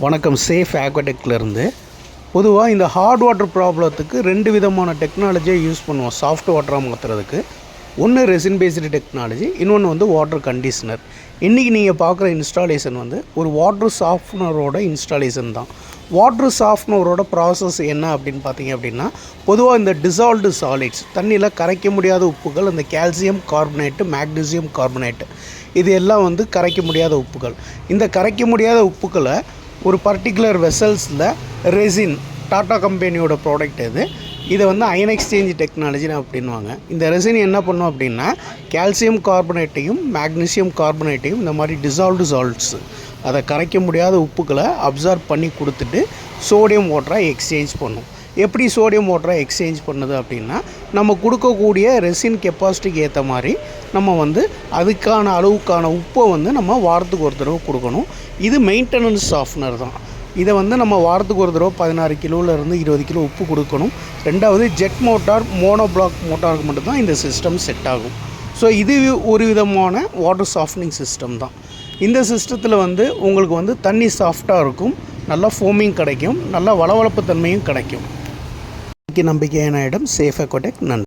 வணக்கம். சேஃப் ஆக்வாடெக்லேருந்து பொதுவாக இந்த ஹார்ட் வாட்டர் ப்ராப்ளத்துக்கு ரெண்டு விதமான டெக்னாலஜியை யூஸ் பண்ணுவோம் சாஃப்ட் வாட்டராக மாற்றுறதுக்கு. ஒன்று ரெசின் பேஸ்டு டெக்னாலஜி, இன்னொன்று வந்து வாட்டர் கண்டிஷனர். இன்றைக்கி நீங்கள் பார்க்குற இன்ஸ்டாலேஷன் வந்து ஒரு வாட்டர் சாஃப்ட்னரோட இன்ஸ்டாலேஷன் தான். வாட்டர் சாஃப்ட்னரோட ப்ராசஸ் என்ன அப்படின்னு பார்த்தீங்க அப்படின்னா, பொதுவாக இந்த டிசால்வ்டு சாலிட்ஸ், தண்ணியில் கரைக்க முடியாத உப்புகள், இந்த கால்சியம் கார்பனேட்டு, மேக்னீசியம் கார்பனேட்டு, இது எல்லாம் வந்து கரைக்க முடியாத உப்புகள். இந்த கரைக்க முடியாத உப்புக்களை ஒரு பர்டிகுலர் வெசல்ஸில் ரெசின், டாட்டா கம்பெனியோட ப்ராடக்ட் இதை வந்து அயன் எக்ஸ்சேஞ்ச் டெக்னாலஜின்னு அப்படின்வாங்க. இந்த ரெசின் என்ன பண்ணும் அப்படின்னா, கால்சியம் கார்பனேட்டையும் மேக்னீசியம் கார்பனேட்டையும் இந்த மாதிரி டிசால்வ்டு சால்ட்ஸ், அதை கரைக்க முடியாத உப்புக்களை அப்சார்ப் பண்ணி கொடுத்துட்டு சோடியம் வாட்டராக எக்ஸ்சேஞ்ச் பண்ணும். எப்படி சோடியம் வாட்டரை எக்ஸ்சேஞ்ச் பண்ணுது அப்படின்னா, நம்ம கொடுக்கக்கூடிய ரெசின் கெப்பாசிட்டிக்கு ஏற்ற மாதிரி நம்ம வந்து அதுக்கான அளவுக்கான உப்பை வந்து நம்ம வாரத்துக்கு ஒரு தடவை கொடுக்கணும். இது மெயின்டெனன்ஸ் சாஃப்ட்னர் தான். இதை வந்து நம்ம வாரத்துக்கு ஒரு தடவை 16 கிலோவிலேருந்து 20 கிலோ உப்பு கொடுக்கணும். ரெண்டாவது ஜெட் மோட்டார், மோனோ பிளாக் மோட்டாருக்கு மட்டும்தான் இந்த சிஸ்டம் செட் ஆகும். ஸோ இது ஒரு விதமான வாட்டர் சாஃப்ட்னிங் சிஸ்டம் தான். இந்த சிஸ்டத்தில் வந்து உங்களுக்கு வந்து தண்ணி சாஃப்டாக இருக்கும், நல்லா ஃபோமிங் கிடைக்கும், நல்லா வளவளப்பு தன்மையும் கிடைக்கும். நம்பிக்கையான இடம் சேஃப் ஆக்வாடெக். நன்றி.